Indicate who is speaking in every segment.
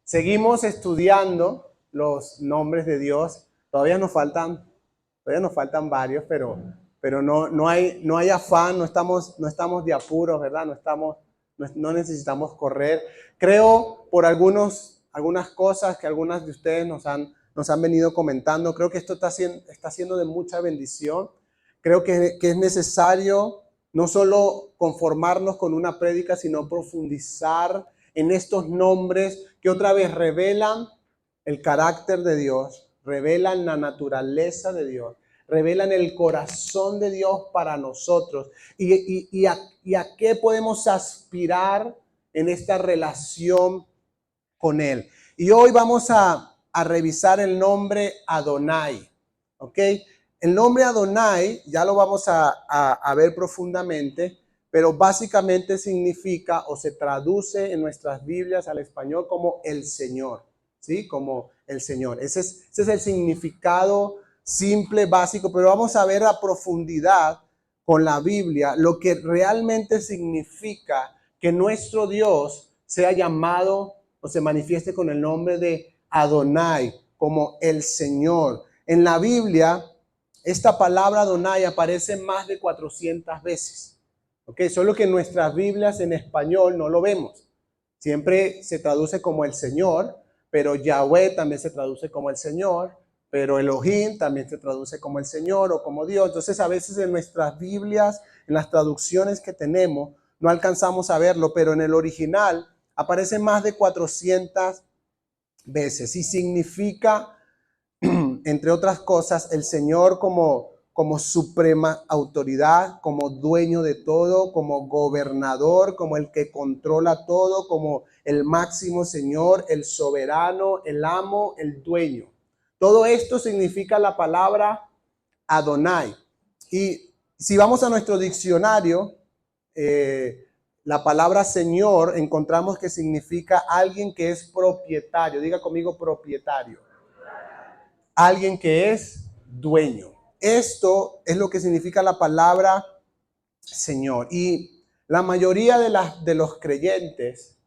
Speaker 1: Seguimos estudiando los nombres de Dios. Todavía nos faltan varios, pero no hay afán, no estamos de apuros, ¿verdad? No necesitamos correr. Creo por algunas cosas que algunas de ustedes nos han venido comentando. Creo que esto está siendo de mucha bendición. Creo que es necesario no solo conformarnos con una prédica, sino profundizar en estos nombres que otra vez revelan el carácter de Dios, revelan la naturaleza de Dios, revelan el corazón de Dios para nosotros y a qué podemos aspirar en esta relación con Él. Y hoy vamos a revisar el nombre Adonai, ¿ok? El nombre Adonai ya lo vamos a ver profundamente, pero básicamente significa o se traduce en nuestras Biblias al español como el Señor, ¿sí? Como el Señor. Ese es el significado simple, básico, pero vamos a ver a profundidad con la Biblia lo que realmente significa que nuestro Dios sea llamado o se manifieste con el nombre de Adonai, como el Señor. En la Biblia, esta palabra Adonai aparece más de 400 veces. ¿Ok? Solo que en nuestras Biblias en español no lo vemos. Siempre se traduce como el Señor, pero Yahweh también se traduce como el Señor, pero Elohim también se traduce como el Señor o como Dios. Entonces, a veces en nuestras Biblias, en las traducciones que tenemos, no alcanzamos a verlo, pero en el original aparece más de 400 veces y significa, entre otras cosas, el Señor como suprema autoridad, como dueño de todo, como gobernador, como el que controla todo, como el máximo Señor, el soberano, el amo, el dueño. Todo esto significa la palabra Adonai. Y si vamos a nuestro diccionario, la palabra Señor encontramos que significa alguien que es propietario. Diga conmigo propietario. Alguien que es dueño. Esto es lo que significa la palabra Señor. Y la mayoría de los creyentes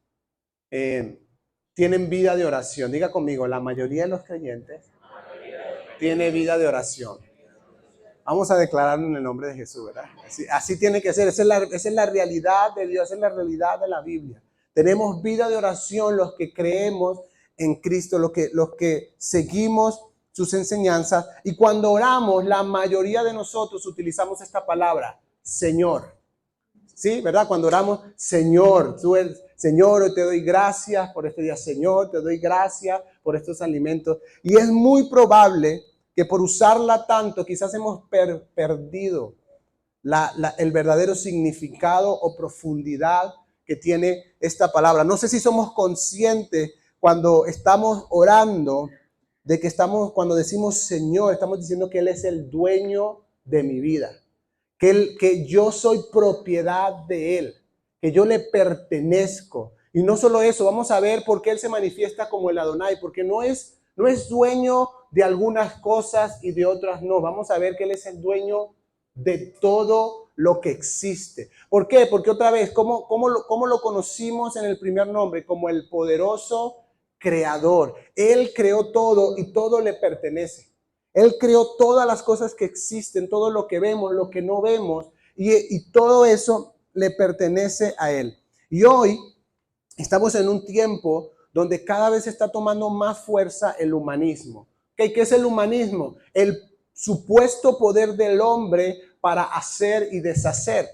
Speaker 1: tienen vida de oración. Diga conmigo, la mayoría de los creyentes tiene vida de oración. Vamos a declararlo en el nombre de Jesús, ¿verdad? Así tiene que ser. Esa es la realidad de Dios, esa es la realidad de la Biblia. Tenemos vida de oración los que creemos en Cristo, los que seguimos sus enseñanzas. Y cuando oramos, la mayoría de nosotros utilizamos esta palabra, Señor. ¿Sí? ¿Verdad? Cuando oramos, Señor, Señor, hoy te doy gracias por este día. Señor, te doy gracias por estos alimentos. Y es muy probable que por usarla tanto, quizás hemos perdido el verdadero significado o profundidad que tiene esta palabra. No sé si somos conscientes cuando estamos orando de que cuando decimos Señor, estamos diciendo que Él es el dueño de mi vida. Que yo soy propiedad de Él, que yo le pertenezco. Y no solo eso, vamos a ver por qué Él se manifiesta como el Adonai, porque no es dueño de algunas cosas y de otras no. Vamos a ver que Él es el dueño de todo lo que existe. ¿Por qué? Porque otra vez, ¿cómo lo conocimos en el primer nombre? Como el poderoso creador. Él creó todo y todo le pertenece. Él creó todas las cosas que existen, todo lo que vemos, lo que no vemos, y todo eso le pertenece a Él. Y hoy estamos en un tiempo donde cada vez está tomando más fuerza el humanismo. ¿Qué es el humanismo? El supuesto poder del hombre para hacer y deshacer.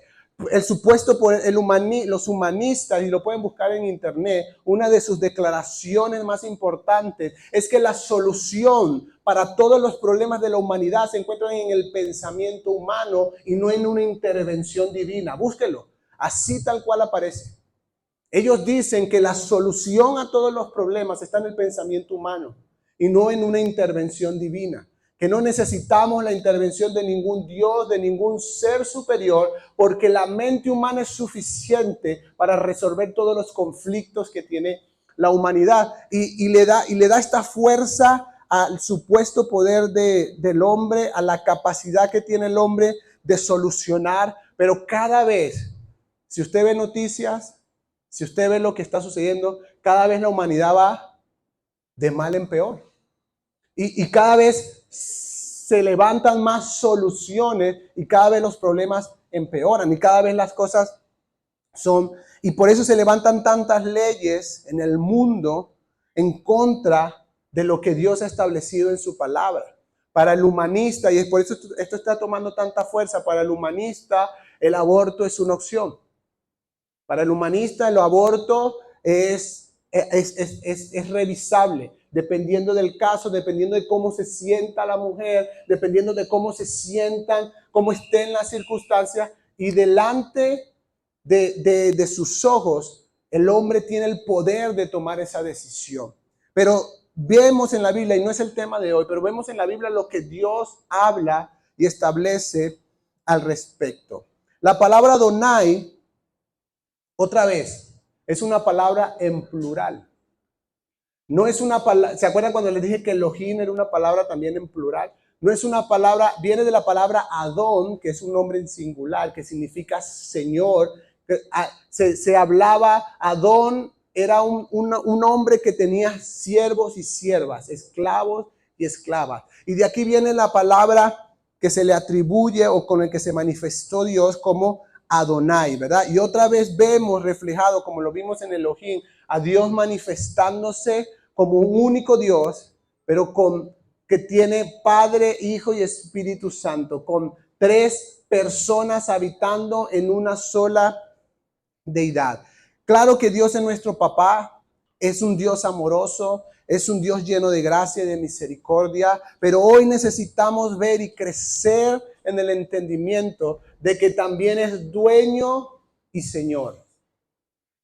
Speaker 1: El supuesto poder, los humanistas, y lo pueden buscar en internet, una de sus declaraciones más importantes es que la solución para todos los problemas de la humanidad se encuentran en el pensamiento humano y no en una intervención divina. Búsquelo, así tal cual aparece. Ellos dicen que la solución a todos los problemas está en el pensamiento humano y no en una intervención divina. Que no necesitamos la intervención de ningún Dios, de ningún ser superior, porque la mente humana es suficiente para resolver todos los conflictos que tiene la humanidad. Y le da esta fuerza al supuesto poder del hombre, a la capacidad que tiene el hombre de solucionar. Pero cada vez, si usted ve noticias, si usted ve lo que está sucediendo, cada vez la humanidad va de mal en peor. Y cada vez se levantan más soluciones y cada vez los problemas empeoran y cada vez las cosas son... Y por eso se levantan tantas leyes en el mundo en contra de lo que Dios ha establecido en su palabra. Para el humanista, y es por eso esto está tomando tanta fuerza, para el humanista el aborto es una opción. Para el humanista el aborto es revisable, dependiendo del caso, dependiendo de cómo se sienta la mujer, dependiendo de cómo se sientan, cómo estén las circunstancias, y delante de sus ojos, el hombre tiene el poder de tomar esa decisión. Pero vemos en la Biblia, y no es el tema de hoy, pero vemos en la Biblia lo que Dios habla y establece al respecto. La palabra Adonai, otra vez, es una palabra en plural. No es una palabra, ¿se acuerdan cuando les dije que Elohim era una palabra también en plural? No es una palabra, viene de la palabra Adón, que es un nombre en singular, que significa Señor. Se hablaba, Adón era un hombre que tenía siervos y siervas, esclavos y esclavas. Y de aquí viene la palabra que se le atribuye o con el que se manifestó Dios como Adonai, ¿verdad? Y otra vez vemos reflejado, como lo vimos en Elohim, a Dios manifestándose como un único Dios, pero que tiene Padre, Hijo y Espíritu Santo, con tres personas habitando en una sola deidad. Claro que Dios es nuestro papá, es un Dios amoroso, es un Dios lleno de gracia y de misericordia, pero hoy necesitamos ver y crecer en el entendimiento de que también es dueño y Señor.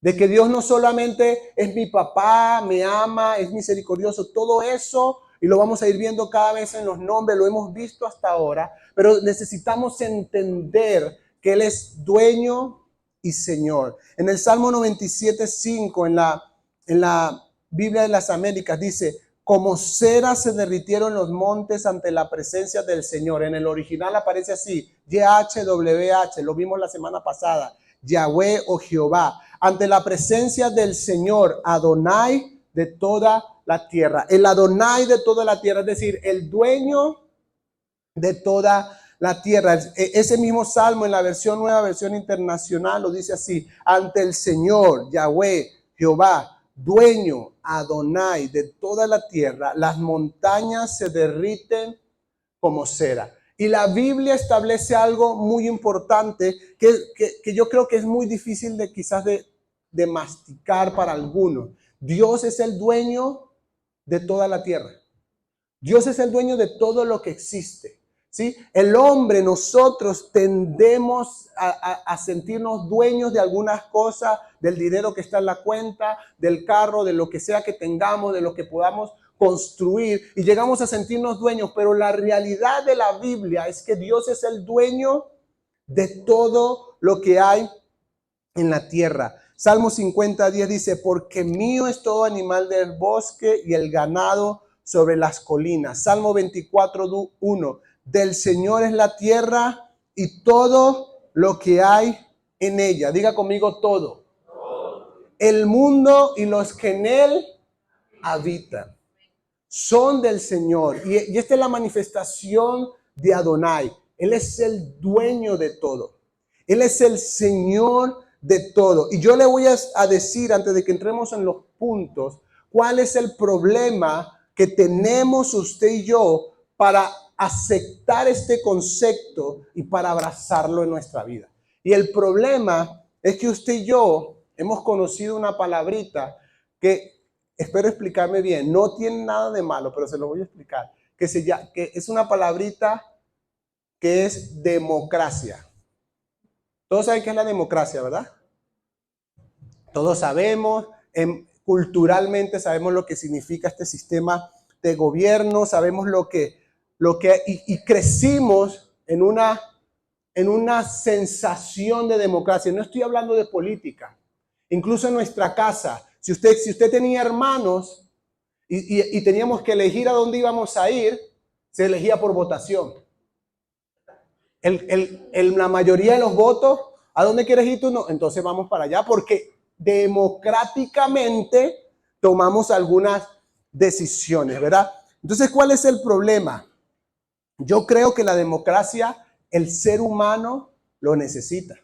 Speaker 1: De que Dios no solamente es mi papá, me ama, es misericordioso, todo eso, y lo vamos a ir viendo cada vez en los nombres, lo hemos visto hasta ahora, pero necesitamos entender que Él es dueño y Señor. En el Salmo 97:5, en la Biblia de las Américas, dice: como cera se derritieron los montes ante la presencia del Señor. En el original aparece así, YHWH, lo vimos la semana pasada, Yahweh o Jehová, ante la presencia del Señor, Adonai de toda la tierra. El Adonai de toda la tierra, es decir, el dueño de toda la tierra. Ese mismo salmo en la versión nueva, versión internacional, lo dice así: ante el Señor, Yahweh, Jehová, dueño, Adonai de toda la tierra, las montañas se derriten como cera. Y la Biblia establece algo muy importante que yo creo que es muy difícil de quizás de masticar para algunos. Dios es el dueño de toda la tierra. Dios es el dueño de todo lo que existe. ¿Sí? El hombre, nosotros tendemos a sentirnos dueños de algunas cosas, del dinero que está en la cuenta, del carro, de lo que sea que tengamos, de lo que podamos construir, y llegamos a sentirnos dueños, pero la realidad de la Biblia es que Dios es el dueño de todo lo que hay en la tierra. Salmo 50:10 dice: porque mío es todo animal del bosque y el ganado sobre las colinas. Salmo 24:1, del Señor es la tierra y todo lo que hay en ella. Diga conmigo: todo. El mundo y los que en él habitan son del Señor. Y esta es la manifestación de Adonai. Él es el dueño de todo. Él es el Señor de todo. Y yo le voy a decir, antes de que entremos en los puntos, cuál es el problema que tenemos usted y yo para aceptar este concepto y para abrazarlo en nuestra vida. Y el problema es que usted y yo hemos conocido una palabrita que, espero explicarme bien, no tiene nada de malo, pero se lo voy a explicar, que es una palabrita que es democracia. Todos saben qué es la democracia, ¿verdad? Todos sabemos, culturalmente sabemos lo que significa este sistema de gobierno, sabemos y crecimos en una sensación de democracia. No estoy hablando de política. Incluso en nuestra casa, si usted tenía hermanos y teníamos que elegir a dónde íbamos a ir, se elegía por votación. La mayoría de los votos, ¿a dónde quieres ir tú? No, entonces vamos para allá, porque democráticamente tomamos algunas decisiones, ¿verdad? Entonces, ¿cuál es el problema? Yo creo que la democracia, el ser humano lo necesita.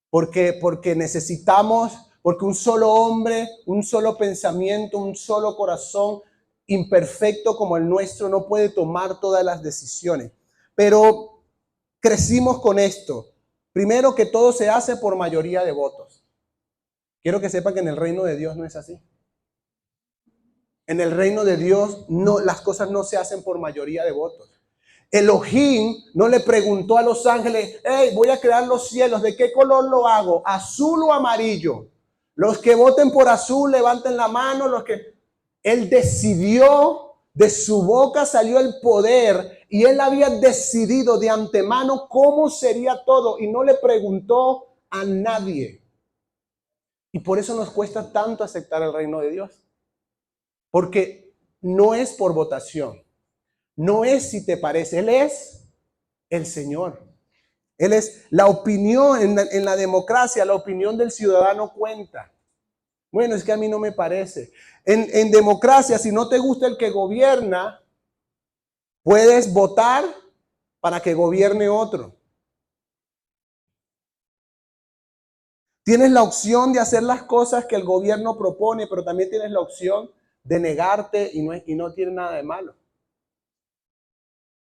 Speaker 1: Porque necesitamos, porque un solo hombre, un solo pensamiento, un solo corazón imperfecto como el nuestro no puede tomar todas las decisiones. Pero crecimos con esto. Primero, que todo se hace por mayoría de votos. Quiero que sepan que en el reino de Dios no es así. En el reino de Dios no, las cosas no se hacen por mayoría de votos. Elohim no le preguntó a los ángeles, hey, voy a crear los cielos, ¿de qué color lo hago? ¿Azul o amarillo? Los que voten por azul, levanten la mano. Él decidió, de su boca salió el poder y él había decidido de antemano cómo sería todo y no le preguntó a nadie. Y por eso nos cuesta tanto aceptar el reino de Dios. Porque no es por votación. No es si te parece, Él es el Señor. Él es la opinión en la democracia, la opinión del ciudadano cuenta. Bueno, es que a mí no me parece. En democracia, si no te gusta el que gobierna, puedes votar para que gobierne otro. Tienes la opción de hacer las cosas que el gobierno propone, pero también tienes la opción de negarte y no tiene nada de malo.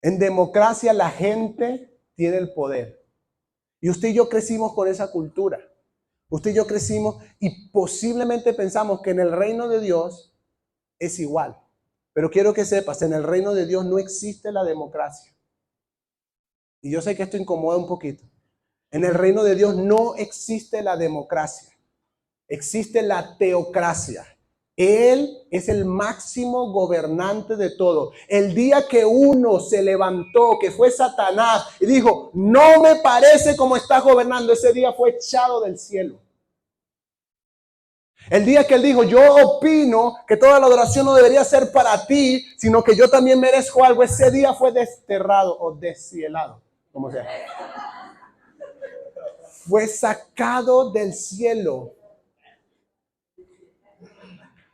Speaker 1: En democracia la gente tiene el poder. Y usted y yo crecimos con esa cultura. Usted y yo crecimos y posiblemente pensamos que en el reino de Dios es igual. Pero quiero que sepas, en el reino de Dios no existe la democracia. Y yo sé que esto incomoda un poquito. En el reino de Dios no existe la democracia. Existe la teocracia. Él es el máximo gobernante de todo. El día que uno se levantó, que fue Satanás, y dijo, no me parece como estás gobernando, ese día fue echado del cielo. El día que él dijo, yo opino que toda la adoración no debería ser para ti, sino que yo también merezco algo, ese día fue desterrado o descielado, como sea. Fue sacado del cielo.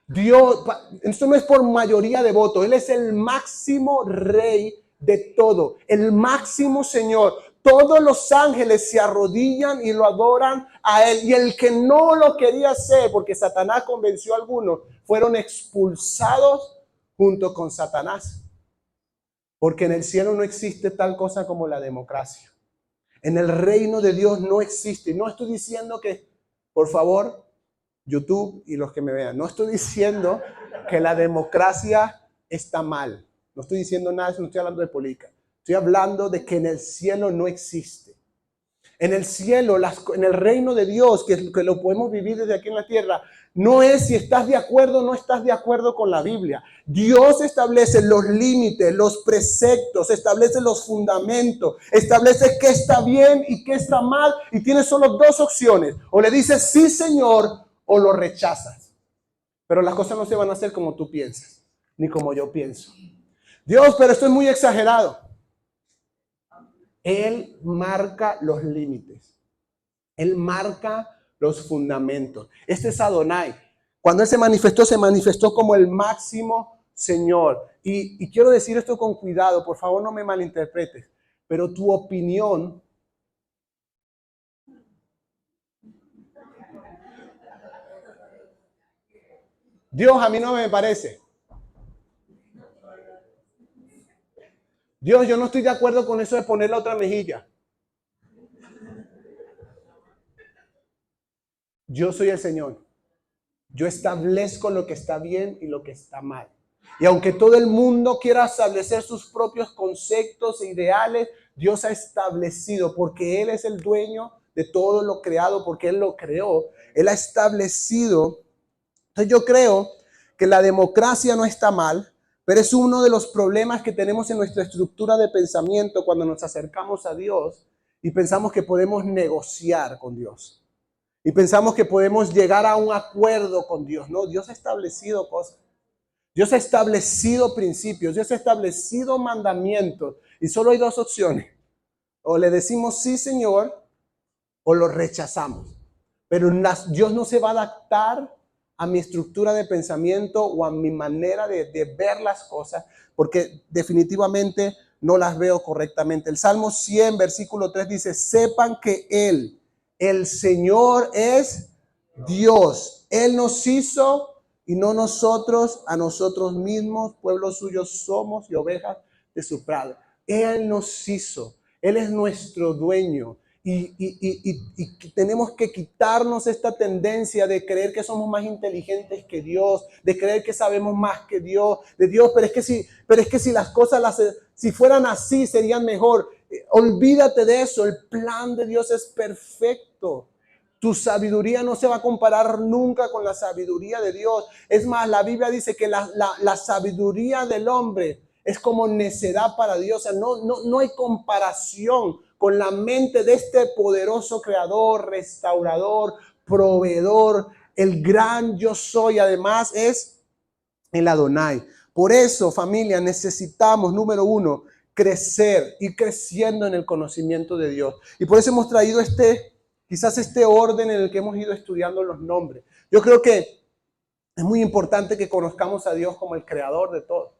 Speaker 1: Dios, esto no es por mayoría de votos, Él es el máximo rey de todo, el máximo Señor. Todos los ángeles se arrodillan y lo adoran a Él. Y el que no lo quería hacer, porque Satanás convenció a algunos, fueron expulsados junto con Satanás. Porque en el cielo no existe tal cosa como la democracia. En el reino de Dios no existe. No estoy diciendo que, por favor, YouTube y los que me vean, no estoy diciendo que la democracia está mal. No estoy diciendo nada, no estoy hablando de política. Estoy hablando de que en el cielo no existe. En el cielo, en el reino de Dios, que lo podemos vivir desde aquí en la tierra, no es si estás de acuerdo o no estás de acuerdo con la Biblia. Dios establece los límites, los preceptos, establece los fundamentos, establece qué está bien y qué está mal, y tienes solo dos opciones. O le dices sí, Señor, o lo rechazas. Pero las cosas no se van a hacer como tú piensas, ni como yo pienso. Dios, pero esto es muy exagerado. Él marca los límites. Él marca los fundamentos. Este es Adonai. Cuando Él se manifestó como el máximo Señor. Y quiero decir esto con cuidado, por favor no me malinterpretes, pero tu opinión Dios, a mí no me parece. Dios, yo no estoy de acuerdo con eso de poner la otra mejilla. Yo soy el Señor. Yo establezco lo que está bien y lo que está mal. Y aunque todo el mundo quiera establecer sus propios conceptos e ideales, Dios ha establecido, porque Él es el dueño de todo lo creado, porque Él lo creó. Él ha establecido. Entonces yo creo que la democracia no está mal, pero es uno de los problemas que tenemos en nuestra estructura de pensamiento cuando nos acercamos a Dios y pensamos que podemos negociar con Dios. Y pensamos que podemos llegar a un acuerdo con Dios. No, Dios ha establecido cosas. Dios ha establecido principios. Dios ha establecido mandamientos. Y solo hay dos opciones. O le decimos sí, Señor, o lo rechazamos. Pero Dios no se va a adaptar a mi estructura de pensamiento o a mi manera de ver las cosas, porque definitivamente no las veo correctamente. El Salmo 100, versículo 3 dice, sepan que Él, el Señor es Dios. Él nos hizo y no nosotros a nosotros mismos, pueblo suyo somos y ovejas de su prado. Él nos hizo, Él es nuestro dueño. Y tenemos que quitarnos esta tendencia de creer que somos más inteligentes que Dios, de creer que sabemos más que Dios, de Dios, pero es que si las cosas si fueran así serían mejor. Olvídate de eso, el plan de Dios es perfecto. Tu sabiduría no se va a comparar nunca con la sabiduría de Dios. Es más, la Biblia dice que la sabiduría del hombre es como necedad para Dios. O sea, no hay comparación con la mente de este poderoso creador, restaurador, proveedor, el gran yo soy. Además es el Adonai. Por eso, familia, necesitamos, número uno, crecer y creciendo en el conocimiento de Dios. Y por eso hemos traído quizás este orden en el que hemos ido estudiando los nombres. Yo creo que es muy importante que conozcamos a Dios como el creador de todo,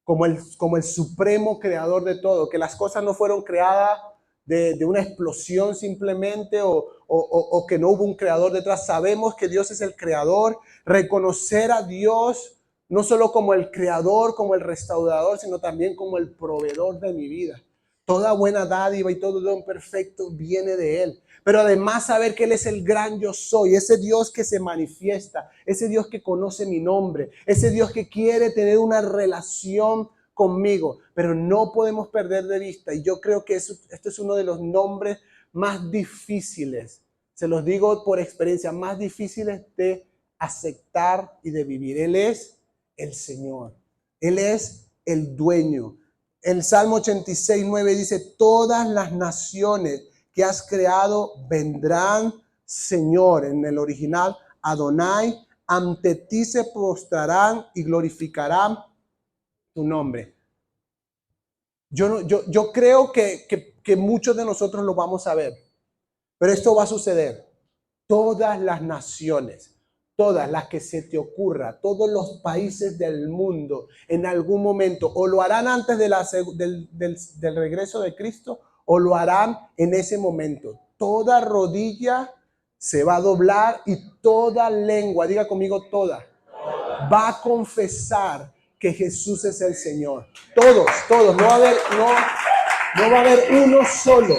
Speaker 1: como el supremo creador de todo, que las cosas no fueron creadas de una explosión simplemente o que no hubo un creador detrás. Sabemos que Dios es el creador. Reconocer a Dios no solo como el creador, como el restaurador, sino también como el proveedor de mi vida. Toda buena dádiva y todo don perfecto viene de Él. Pero además saber que Él es el gran yo soy, ese Dios que se manifiesta, ese Dios que conoce mi nombre, ese Dios que quiere tener una relación conmigo. Pero no podemos perder de vista, y yo creo que este es uno de los nombres más difíciles, se los digo por experiencia, más difíciles de aceptar y de vivir. Él es el Señor, Él es el dueño. El Salmo 86:9 dice, todas las naciones que has creado vendrán, Señor, en el original, Adonai, ante ti se postrarán y glorificarán tu nombre. Yo creo que muchos de nosotros lo vamos a ver, pero esto va a suceder. Todas las naciones, todas las que se te ocurra, todos los países del mundo, en algún momento, o lo harán antes del regreso de Cristo, o lo harán en ese momento. Toda rodilla se va a doblar y toda lengua, diga conmigo toda, va a confesar que Jesús es el Señor. Todos, no va a haber uno solo.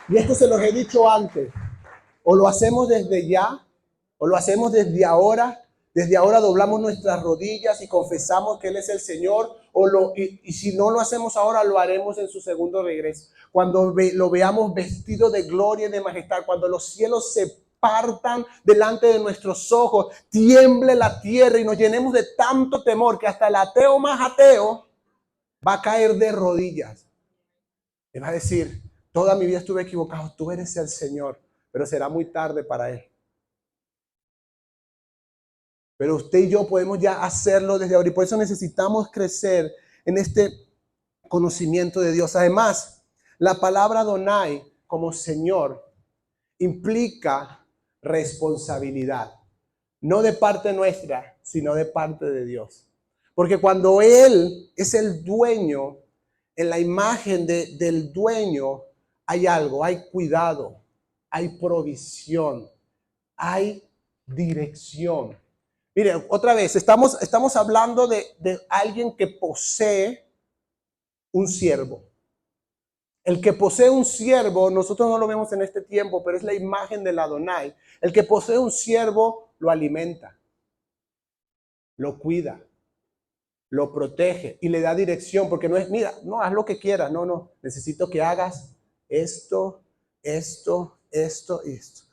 Speaker 1: Y esto se los he dicho antes. O lo hacemos desde ya, o lo hacemos desde ahora. Desde ahora doblamos nuestras rodillas y confesamos que Él es el Señor. Y si no lo hacemos ahora, lo haremos en su segundo regreso. Cuando lo veamos vestido de gloria y de majestad, cuando los cielos se partan delante de nuestros ojos, tiemble la tierra y nos llenemos de tanto temor que hasta el ateo más ateo va a caer de rodillas. Y va a decir, toda mi vida estuve equivocado, tú eres el Señor, pero será muy tarde para Él. Pero usted y yo podemos ya hacerlo desde ahora y por eso necesitamos crecer en este conocimiento de Dios. Además, la palabra Adonai como Señor implica responsabilidad, no de parte nuestra, sino de parte de Dios. Porque cuando Él es el dueño, en la imagen del dueño hay algo, hay cuidado, hay provisión, hay dirección. Mire, otra vez, estamos hablando de alguien que posee un siervo. El que posee un siervo, nosotros no lo vemos en este tiempo, pero es la imagen del Adonai. El que posee un siervo lo alimenta, lo cuida, lo protege y le da dirección, porque no es, mira, no, haz lo que quieras, no, necesito que hagas esto, esto, esto y esto.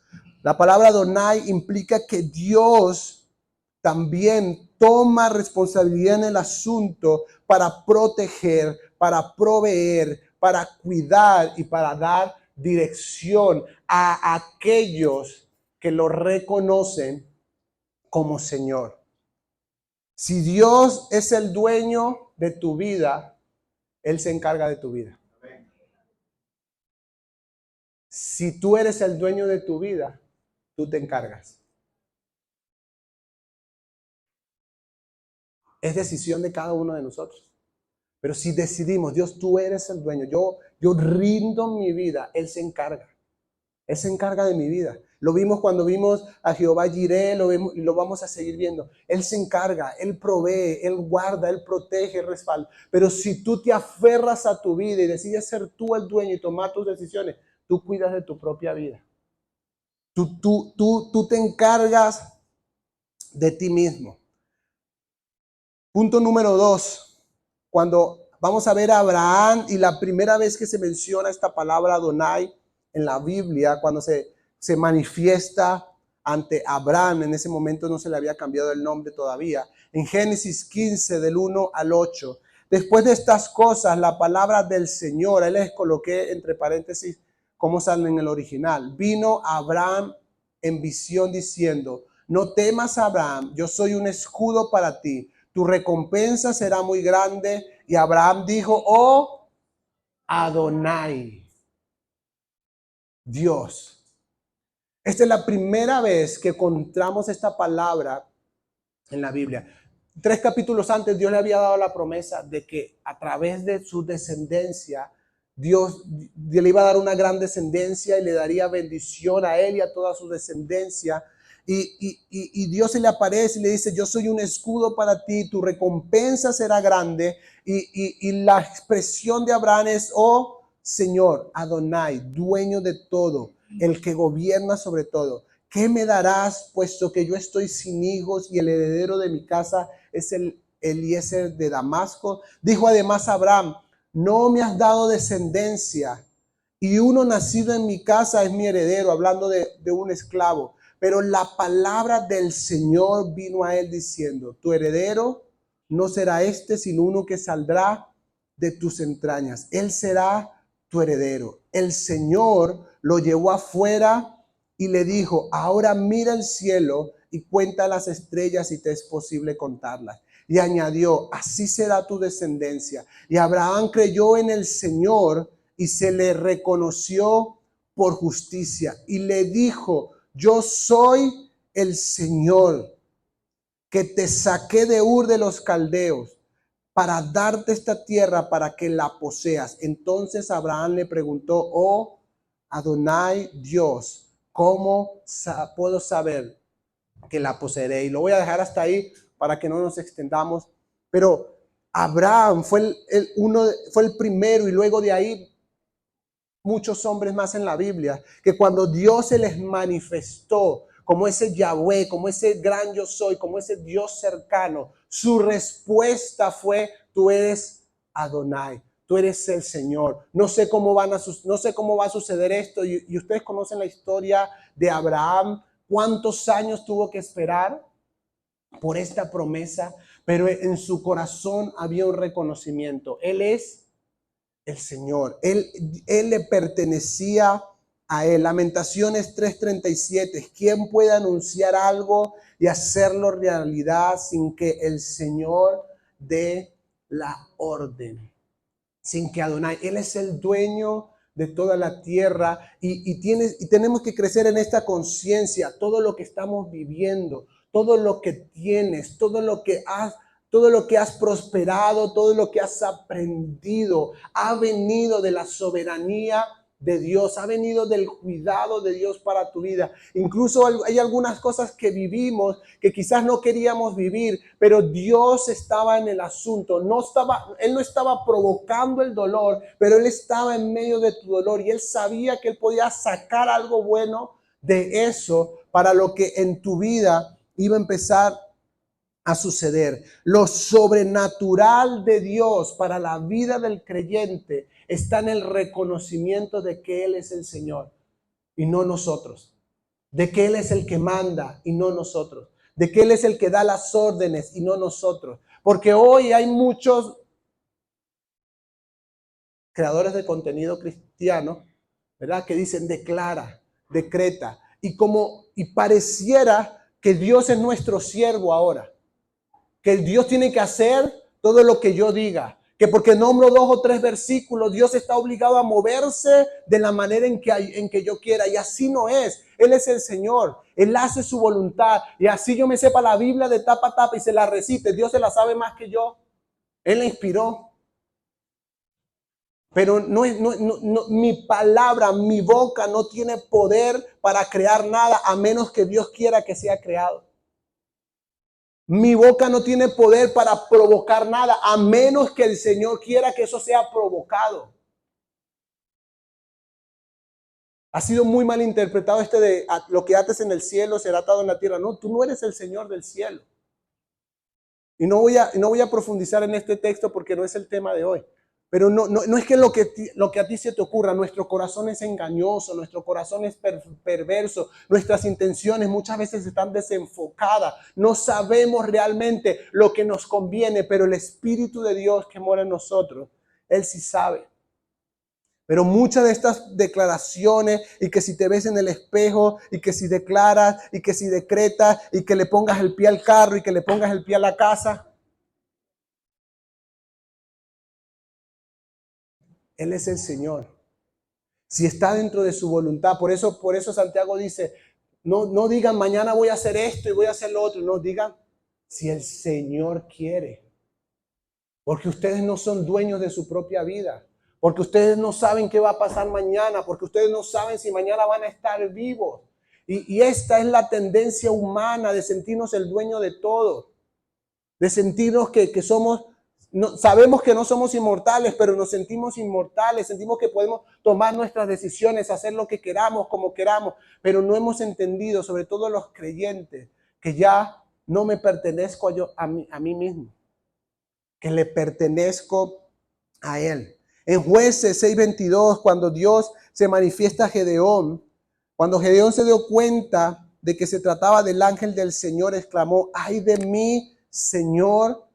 Speaker 1: La palabra Adonai implica que Dios también toma responsabilidad en el asunto para proteger, para proveer, para cuidar y para dar dirección a aquellos que lo reconocen como Señor. Si Dios es el dueño de tu vida, Él se encarga de tu vida. Si tú eres el dueño de tu vida tú te encargas. Es decisión de cada uno de nosotros. Pero si decidimos, Dios, tú eres el dueño, yo rindo mi vida, Él se encarga. Él se encarga de mi vida. Lo vimos cuando vimos a Jehová Jireh, lo vemos y lo vamos a seguir viendo. Él se encarga, Él provee, Él guarda, Él protege, Él respalda. Pero si tú te aferras a tu vida y decides ser tú el dueño y tomar tus decisiones, tú cuidas de tu propia vida. Tú te encargas de ti mismo. Punto número 2. Cuando vamos a ver a Abraham y la primera vez que se menciona esta palabra Adonai en la Biblia, cuando se manifiesta ante Abraham, en ese momento no se le había cambiado el nombre todavía, en Génesis 15 del 1 al 8. Después de estas cosas, la palabra del Señor, ahí les coloqué entre paréntesis cómo sale en el original. Vino a Abraham en visión diciendo, no temas, Abraham, yo soy un escudo para ti. Tu recompensa será muy grande. Y Abraham dijo, oh Adonai, Dios. Esta es la primera vez que encontramos esta palabra en la Biblia. 3 capítulos antes Dios le había dado la promesa de que a través de su descendencia, Dios le iba a dar una gran descendencia y le daría bendición a él y a toda su descendencia. Y Dios se le aparece y le dice, yo soy un escudo para ti, tu recompensa será grande. Y la expresión de Abraham es, oh Señor, Adonai, dueño de todo, el que gobierna sobre todo. ¿Qué me darás, puesto que yo estoy sin hijos y el heredero de mi casa es el Eliezer de Damasco? Dijo además Abraham, no me has dado descendencia y uno nacido en mi casa es mi heredero, hablando de un esclavo. Pero la palabra del Señor vino a él diciendo, tu heredero no será este, sino uno que saldrá de tus entrañas. Él será tu heredero. El Señor lo llevó afuera y le dijo, ahora mira el cielo y cuenta las estrellas si te es posible contarlas. Y añadió, así será tu descendencia. Y Abraham creyó en el Señor y se le reconoció por justicia. Y le dijo, yo soy el Señor que te saqué de Ur de los Caldeos para darte esta tierra para que la poseas. Entonces Abraham le preguntó, oh Adonai Dios, ¿cómo puedo saber que la poseeré? Y lo voy a dejar hasta ahí para que no nos extendamos. Pero Abraham fue fue el primero y luego de ahí muchos hombres más en la Biblia, que cuando Dios se les manifestó como ese Yahweh, como ese gran yo soy, como ese Dios cercano, su respuesta fue, tú eres Adonai, tú eres el Señor. No sé cómo va a suceder esto, y ustedes conocen la historia de Abraham, cuántos años tuvo que esperar por esta promesa, pero en su corazón había un reconocimiento. Él es el Señor. Él le pertenecía a él. Lamentaciones 3:37. ¿Quién puede anunciar algo y hacerlo realidad sin que el Señor dé la orden? Sin que Adonai, Él es el dueño de toda la tierra y tenemos que crecer en esta conciencia. Todo lo que estamos viviendo, todo lo que tienes, todo lo que has prosperado, todo lo que has aprendido, ha venido de la soberanía de Dios, ha venido del cuidado de Dios para tu vida. Incluso hay algunas cosas que vivimos que quizás no queríamos vivir, pero Dios estaba en el asunto. Él no estaba provocando el dolor, pero Él estaba en medio de tu dolor y Él sabía que Él podía sacar algo bueno de eso para lo que en tu vida iba a empezar a suceder. Lo sobrenatural de Dios para la vida del creyente está en el reconocimiento de que Él es el Señor y no nosotros, de que Él es el que manda y no nosotros, de que Él es el que da las órdenes y no nosotros. Porque hoy hay muchos creadores de contenido cristiano, ¿verdad? Que dicen declara, decreta, y pareciera que Dios es nuestro siervo ahora. Que Dios tiene que hacer todo lo que yo diga, que porque nombro 2 o 3 versículos, Dios está obligado a moverse de la manera en que yo quiera. Y así no es. Él es el Señor. Él hace su voluntad. Y así yo me sepa la Biblia de tapa a tapa y se la recite. Dios se la sabe más que yo. Él la inspiró. Pero mi palabra, mi boca no tiene poder para crear nada a menos que Dios quiera que sea creado. Mi boca no tiene poder para provocar nada, a menos que el Señor quiera que eso sea provocado. Ha sido muy mal interpretado de lo que ates en el cielo será atado en la tierra. No, tú no eres el Señor del cielo. Y no voy a profundizar en este texto porque no es el tema de hoy. Pero no es que lo que a ti se te ocurra. Nuestro corazón es engañoso, nuestro corazón es perverso, nuestras intenciones muchas veces están desenfocadas. No sabemos realmente lo que nos conviene, pero el Espíritu de Dios que mora en nosotros, Él sí sabe. Pero muchas de estas declaraciones, y que si te ves en el espejo, y que si declaras, y que si decretas, y que le pongas el pie al carro, y que le pongas el pie a la casa, Él es el Señor. Si está dentro de su voluntad, por eso Santiago dice, no digan mañana voy a hacer esto y voy a hacer lo otro, no digan si el Señor quiere. Porque ustedes no son dueños de su propia vida. Porque ustedes no saben qué va a pasar mañana. Porque ustedes no saben si mañana van a estar vivos. Y esta es la tendencia humana de sentirnos el dueño de todo. De sentirnos que somos, sabemos que no somos inmortales, pero nos sentimos inmortales. Sentimos que podemos tomar nuestras decisiones, hacer lo que queramos, como queramos. Pero no hemos entendido, sobre todo los creyentes, que ya no me pertenezco a mí mismo. Que le pertenezco a Él. En Jueces 6:22, cuando Dios se manifiesta a Gedeón, cuando Gedeón se dio cuenta de que se trataba del ángel del Señor, exclamó, ay de mí, Señor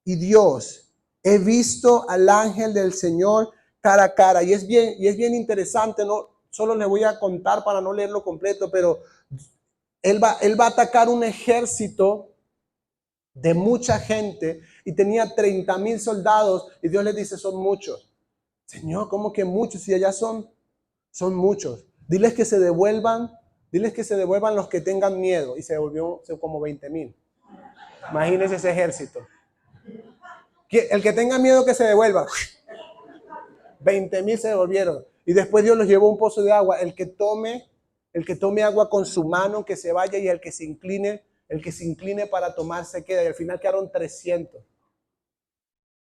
Speaker 1: y Dios, he visto al ángel del Señor cara a cara. Y es bien interesante, no solo le voy a contar para no leerlo completo, pero él va a atacar un ejército de mucha gente y tenía 30,000 soldados y Dios le dice, son muchos. Señor, ¿cómo que muchos? Si allá son muchos. Diles que se devuelvan los que tengan miedo. Y se devolvió como 20,000. Imagínense ese ejército. El que tenga miedo que se devuelva. 20,000 se devolvieron. Y después Dios los llevó a un pozo de agua. El que tome agua con su mano, que se vaya, y el que se incline para tomar se queda. Y al final quedaron 300.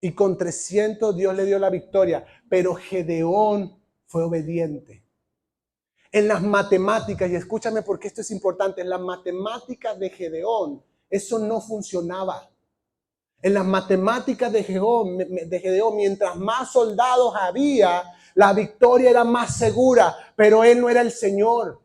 Speaker 1: Y con 300 Dios le dio la victoria. Pero Gedeón fue obediente. En las matemáticas, y escúchame porque esto es importante, en las matemáticas de Gedeón, eso no funcionaba. En las matemáticas de Gedeón, mientras más soldados había, la victoria era más segura, pero él no era el Señor.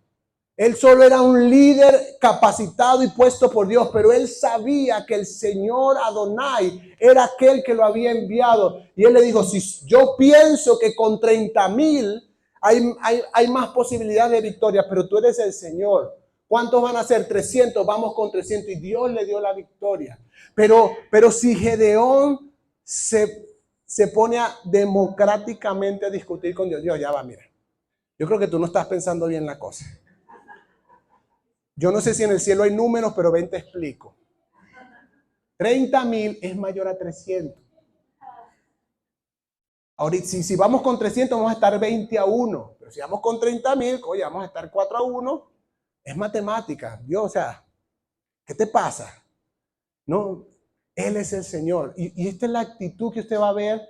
Speaker 1: Él solo era un líder capacitado y puesto por Dios, pero él sabía que el Señor Adonai era aquel que lo había enviado. Y él le dijo, si yo pienso que con 30,000 hay más posibilidades de victoria, pero tú eres el Señor. ¿Cuántos van a ser? 300, vamos con 300. Y Dios le dio la victoria. Pero si Gedeón se pone democráticamente a discutir con Dios, Dios ya va, mira. Yo creo que tú no estás pensando bien la cosa. Yo no sé si en el cielo hay números, pero ven, te explico. 30,000 es mayor a 300. Ahorita, si vamos con 300, vamos a estar 20-1. Pero si vamos con 30,000, oye, vamos a estar 4-1. Es matemática. Dios, o sea, ¿qué te pasa? No, Él es el Señor. Y esta es la actitud que usted va a ver.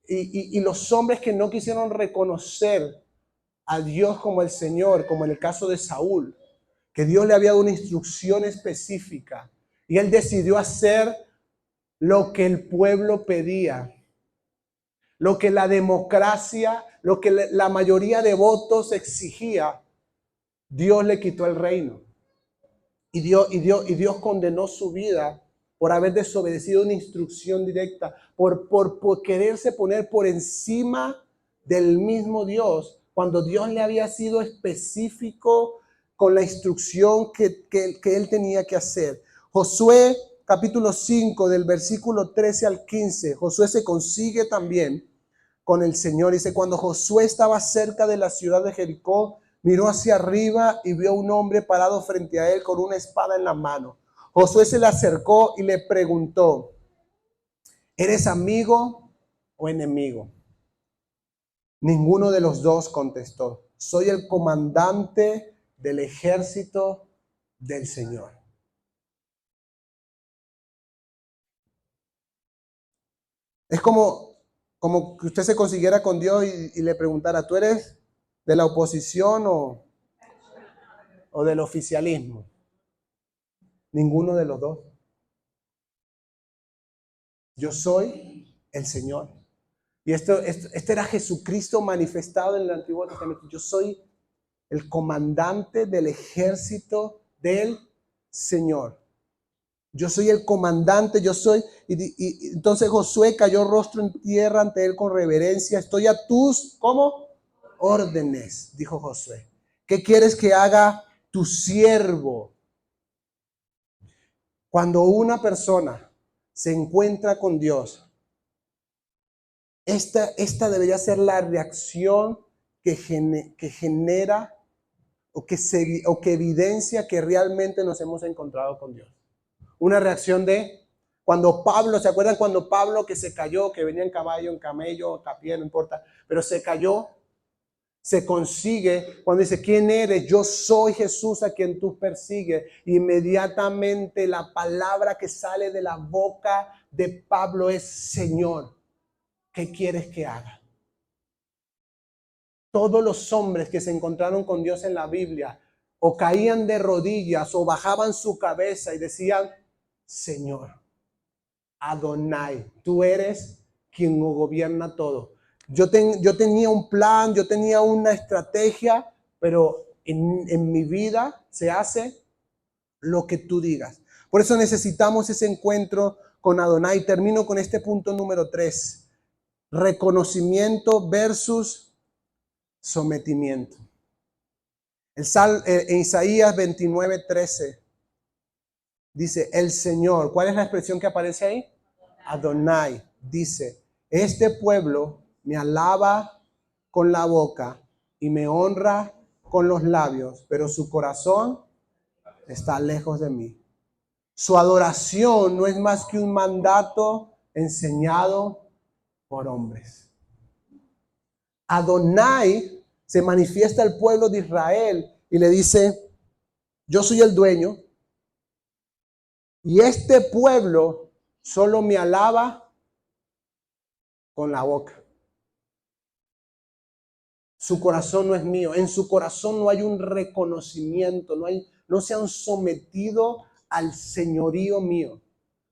Speaker 1: Y los hombres que no quisieron reconocer a Dios como el Señor, como en el caso de Saúl, que Dios le había dado una instrucción específica y él decidió hacer lo que el pueblo pedía, lo que la democracia, lo que la mayoría de votos exigía. Dios le quitó el reino y Dios condenó su vida por haber desobedecido una instrucción directa, por quererse poner por encima del mismo Dios, cuando Dios le había sido específico con la instrucción que él tenía que hacer. Josué capítulo 5, del versículo 13 al 15, Josué se consigue también con el Señor. Dice, cuando Josué estaba cerca de la ciudad de Jericó, miró hacia arriba y vio a un hombre parado frente a él con una espada en la mano. Josué se le acercó y le preguntó, ¿eres amigo o enemigo? Ninguno de los dos contestó, soy el comandante del ejército del Señor. Es como que usted se consiguiera con Dios y le preguntara, ¿tú eres de la oposición o del oficialismo? Ninguno de los dos. Yo soy el Señor. Y este era Jesucristo manifestado en el Antiguo Testamento. Yo soy el comandante del ejército del Señor. Yo soy el comandante, yo soy. Y entonces Josué cayó rostro en tierra ante él con reverencia. Estoy a tus, ¿cómo? Órdenes, dijo Josué. ¿Qué quieres que haga tu siervo? Cuando una persona se encuentra con Dios, esta debería ser la reacción que genera o que evidencia que realmente nos hemos encontrado con Dios. Una reacción de cuando Pablo, ¿se acuerdan cuando Pablo que se cayó, que venía en caballo, en camello, a pie, no importa, pero se cayó? Se consigue cuando dice, ¿quién eres? Yo soy Jesús a quien tú persigues. Inmediatamente la palabra que sale de la boca de Pablo es, Señor, ¿qué quieres que haga? Todos los hombres que se encontraron con Dios en la Biblia o caían de rodillas o bajaban su cabeza y decían, Señor, Adonai, tú eres quien gobierna todo. Yo tenía un plan, yo tenía una estrategia, pero en mi vida se hace lo que tú digas. Por eso necesitamos ese encuentro con Adonai. Termino con este punto número 3. Reconocimiento versus sometimiento. En Isaías 29:13 dice, el Señor, ¿cuál es la expresión que aparece ahí? Adonai dice, este pueblo me alaba con la boca y me honra con los labios, pero su corazón está lejos de mí. Su adoración no es más que un mandato enseñado por hombres. Adonai se manifiesta al pueblo de Israel y le dice, yo soy el dueño y este pueblo solo me alaba con la boca. Su corazón no es mío. En su corazón no hay un reconocimiento, no se han sometido al señorío mío.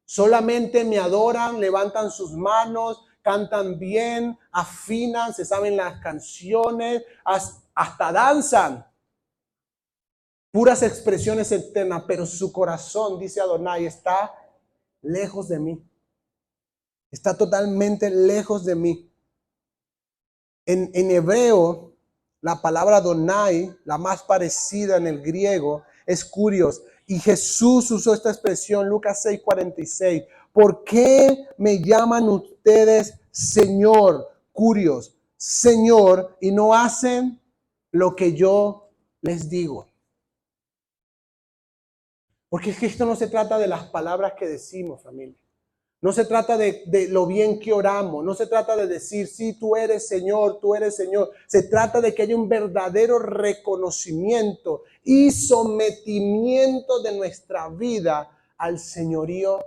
Speaker 1: Solamente me adoran, levantan sus manos, cantan bien, afinan, se saben las canciones, hasta danzan. Puras expresiones externas, pero su corazón, dice Adonai, está lejos de mí. Está totalmente lejos de mí. En hebreo, la palabra Adonai, la más parecida en el griego, es kurios. Y Jesús usó esta expresión, Lucas 6:46. ¿Por qué me llaman ustedes Señor, kurios, Señor, y no hacen lo que yo les digo? Porque es que esto no se trata de las palabras que decimos, familia. No se trata de lo bien que oramos. No se trata de decir, sí, tú eres Señor, tú eres Señor. Se trata de que haya un verdadero reconocimiento y sometimiento de nuestra vida al señorío,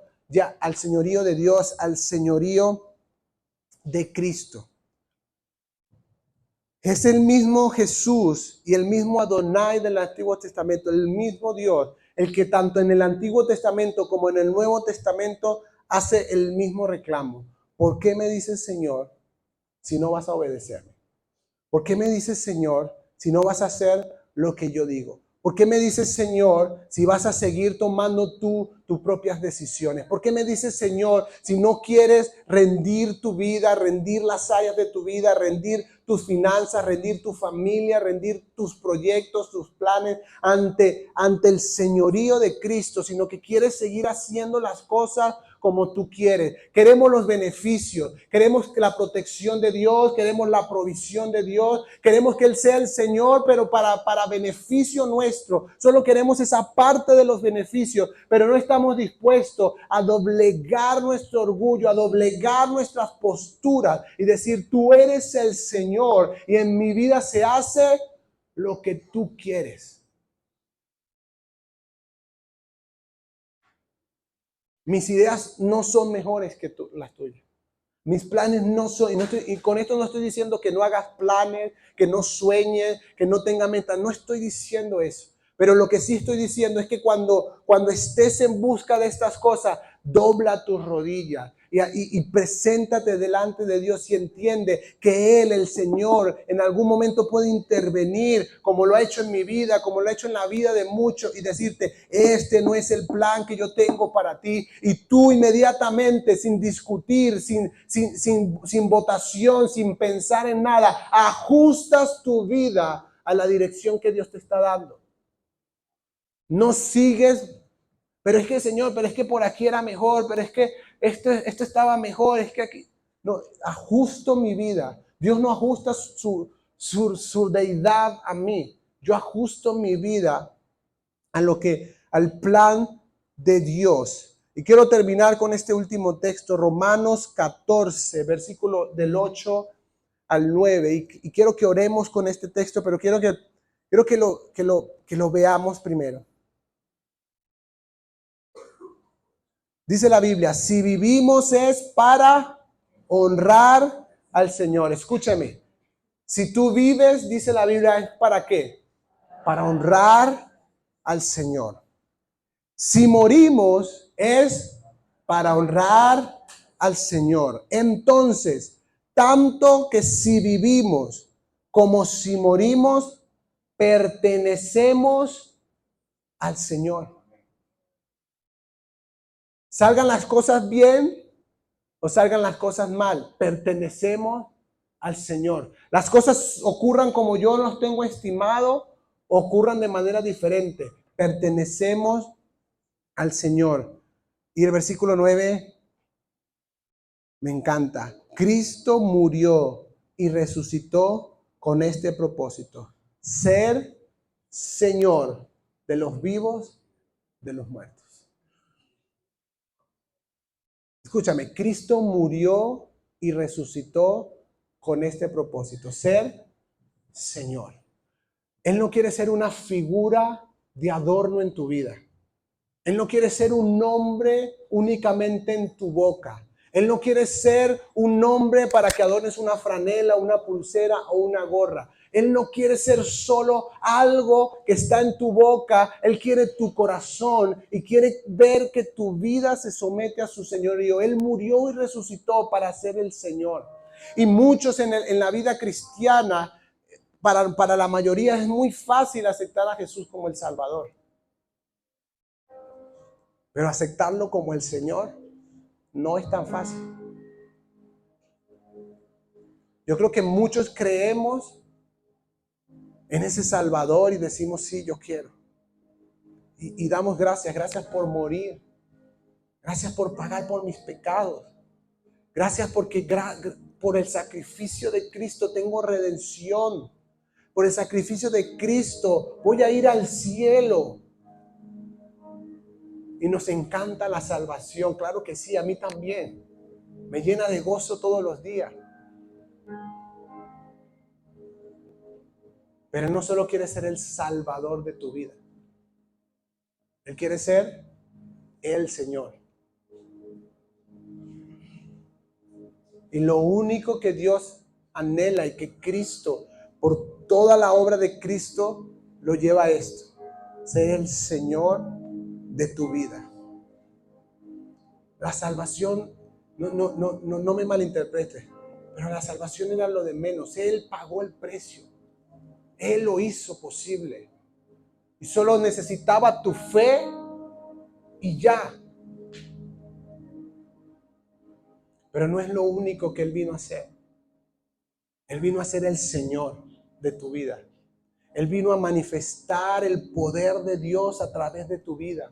Speaker 1: al señorío de Dios, al señorío de Cristo. Es el mismo Jesús y el mismo Adonai del Antiguo Testamento, el mismo Dios, el que tanto en el Antiguo Testamento como en el Nuevo Testamento hace el mismo reclamo. ¿Por qué me dices Señor si no vas a obedecerme? ¿Por qué me dices Señor si no vas a hacer lo que yo digo? ¿Por qué me dices Señor si vas a seguir tomando tu tus propias decisiones? ¿Por qué me dices, Señor, si no quieres rendir tu vida, rendir las áreas de tu vida, rendir tus finanzas, rendir tu familia, rendir tus proyectos, tus planes ante el señorío de Cristo, sino que quieres seguir haciendo las cosas como tú quieres? Queremos los beneficios, queremos la protección de Dios, queremos la provisión de Dios, queremos que Él sea el Señor, pero para beneficio nuestro. Solo queremos esa parte de los beneficios, pero no estamos dispuestos a doblegar nuestro orgullo, a doblegar nuestras posturas y decir, tú eres el Señor y en mi vida se hace lo que tú quieres. Mis ideas no son mejores que las tuyas. Mis planes no son, y con esto no estoy diciendo que no hagas planes, que no sueñes, que no tengas metas. No estoy diciendo eso. Pero lo que sí estoy diciendo es que cuando estés en busca de estas cosas, dobla tus rodillas y preséntate delante de Dios y entiende que Él, el Señor, en algún momento puede intervenir, como lo ha hecho en mi vida, como lo ha hecho en la vida de muchos, y decirte, este no es el plan que yo tengo para ti. Y tú inmediatamente, sin discutir, sin votación, sin pensar en nada, ajustas tu vida a la dirección que Dios te está dando. No sigues, pero es que, Señor, pero es que por aquí era mejor, pero es que esto estaba mejor, es que aquí. No, ajusto mi vida. Dios no ajusta su deidad a mí. Yo ajusto mi vida al plan de Dios. Y quiero terminar con este último texto, Romanos 14, versículo del 8 al 9. Y quiero que oremos con este texto, pero quiero que lo veamos primero. Dice la Biblia, si vivimos es para honrar al Señor. Escúchame, si tú vives, dice la Biblia, ¿es para qué? Para honrar al Señor. Si morimos es para honrar al Señor. Entonces, tanto que si vivimos como si morimos, pertenecemos al Señor. Salgan las cosas bien o salgan las cosas mal, pertenecemos al Señor. Las cosas ocurran como yo los tengo estimado, ocurran de manera diferente, pertenecemos al Señor. Y el versículo 9 me encanta. Cristo murió y resucitó con este propósito: ser Señor de los vivos, de los muertos. Escúchame, Cristo murió y resucitó con este propósito: ser Señor. Él no quiere ser una figura de adorno en tu vida. Él no quiere ser un nombre únicamente en tu boca. Él no quiere ser un nombre para que adornes una franela, una pulsera o una gorra. Él no quiere ser solo algo que está en tu boca. Él quiere tu corazón y quiere ver que tu vida se somete a su señorío. Él murió y resucitó para ser el Señor. Y muchos en la vida cristiana, para la mayoría es muy fácil aceptar a Jesús como el Salvador. Pero aceptarlo como el Señor no es tan fácil. Yo creo que muchos creemos en ese Salvador y decimos, sí, yo quiero. Y damos gracias por morir. Gracias por pagar por mis pecados. Gracias porque por el sacrificio de Cristo tengo redención. Por el sacrificio de Cristo voy a ir al cielo. Y nos encanta la salvación. Claro que sí, a mí también. Me llena de gozo todos los días. Pero Él no solo quiere ser el Salvador de tu vida. Él quiere ser el Señor. Y lo único que Dios anhela y que Cristo, por toda la obra de Cristo, lo lleva a esto: ser el Señor de tu vida. La salvación, no me malinterpretes, pero la salvación era lo de menos. Él pagó el precio. Él lo hizo posible. Y solo necesitaba tu fe y ya. Pero no es lo único que Él vino a hacer. Él vino a ser el Señor de tu vida. Él vino a manifestar el poder de Dios a través de tu vida.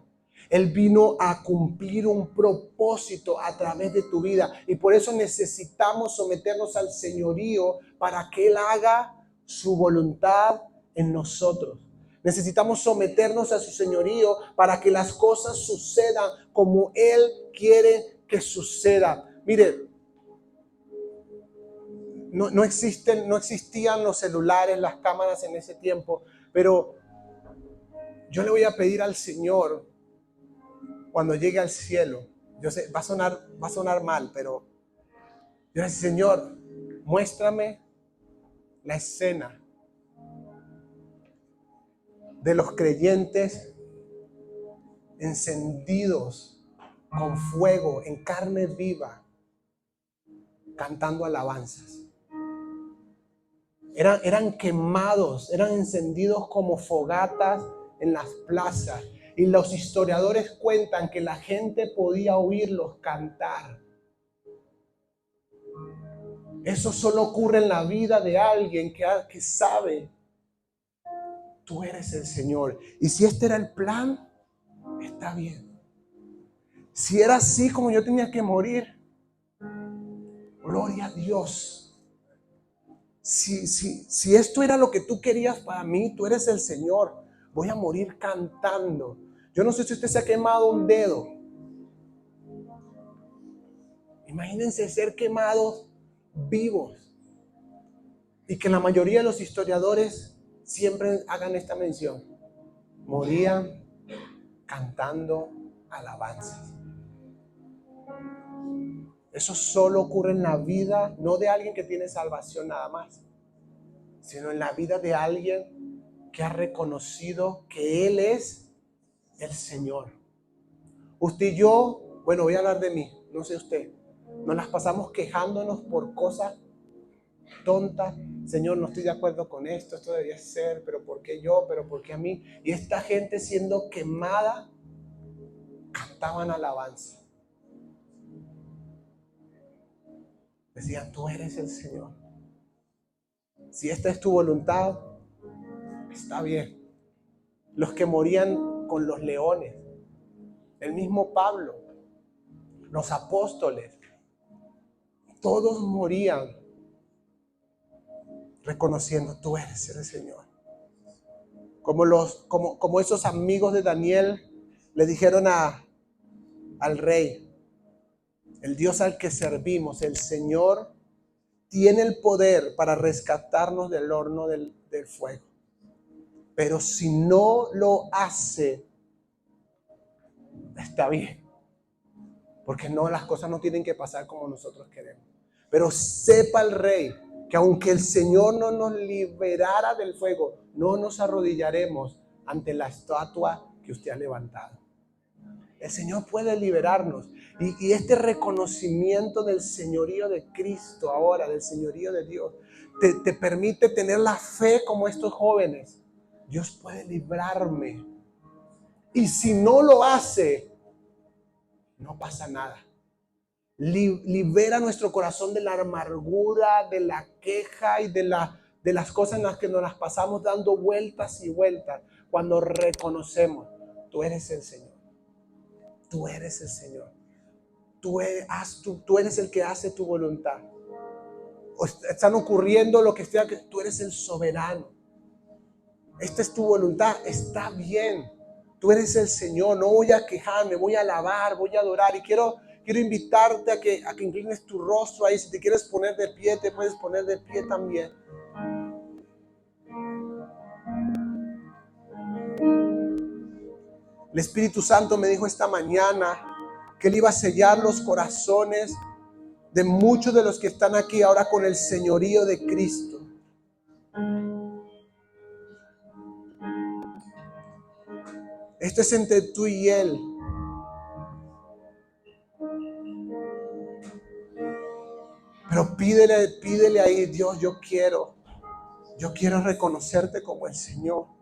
Speaker 1: Él vino a cumplir un propósito a través de tu vida. Y por eso necesitamos someternos al señorío para que Él haga su voluntad en nosotros. Necesitamos someternos a su señorío para que las cosas sucedan como Él quiere que sucedan. Mire, no existían los celulares, las cámaras en ese tiempo, pero yo le voy a pedir al Señor cuando llegue al cielo. Yo sé, va a sonar mal, pero yo le digo, Señor, muéstrame la escena de los creyentes encendidos con fuego, en carne viva, cantando alabanzas. Eran quemados, eran encendidos como fogatas en las plazas. Y los historiadores cuentan que la gente podía oírlos cantar. Eso solo ocurre en la vida de alguien que sabe, tú eres el Señor. Y si este era el plan, está bien. Si era así como yo tenía que morir, gloria a Dios. Si esto era lo que tú querías para mí, tú eres el Señor. Voy a morir cantando. Yo no sé si usted se ha quemado un dedo. Imagínense ser quemados vivos. Y que la mayoría de los historiadores siempre hagan esta mención. Morían cantando alabanzas. Eso solo ocurre en la vida, no de alguien que tiene salvación nada más, sino en la vida de alguien que ha reconocido que Él es el Señor. Usted y yo, bueno, voy a hablar de mí, no sé usted, nos las pasamos quejándonos por cosas tontas. Señor, no estoy de acuerdo con esto debería ser, pero ¿por qué yo? ¿Pero por qué a mí? Y esta gente siendo quemada, cantaban alabanza. Decían, tú eres el Señor. Si esta es tu voluntad, está bien. Los que morían con los leones, el mismo Pablo, los apóstoles, todos morían reconociendo, tú eres el Señor. Como esos amigos de Daniel le dijeron al rey, el Dios al que servimos, el Señor, tiene el poder para rescatarnos del horno del fuego. Pero si no lo hace, está bien. Porque no, las cosas no tienen que pasar como nosotros queremos. Pero sepa el rey que aunque el Señor no nos liberara del fuego, no nos arrodillaremos ante la estatua que usted ha levantado. El Señor puede liberarnos. Y este reconocimiento del señorío de Cristo ahora, del señorío de Dios, te permite tener la fe como estos jóvenes. Dios puede librarme. Y si no lo hace, no pasa nada. Libera nuestro corazón de la amargura, de la queja y de las cosas en las que nos las pasamos dando vueltas y vueltas. Cuando reconocemos, tú eres el Señor. Tú eres el Señor. Tú eres el que hace tu voluntad. Están ocurriendo lo que sea, que tú eres el soberano. Esta es tu voluntad, está bien. Tú eres el Señor, no voy a quejarme, voy a alabar, voy a adorar. Y quiero invitarte a que inclines tu rostro ahí. Si te quieres poner de pie, te puedes poner de pie también. El Espíritu Santo me dijo esta mañana que Él iba a sellar los corazones de muchos de los que están aquí ahora con el señorío de Cristo. Esto es entre tú y Él. Pero pídele ahí, Dios, yo quiero reconocerte como el Señor.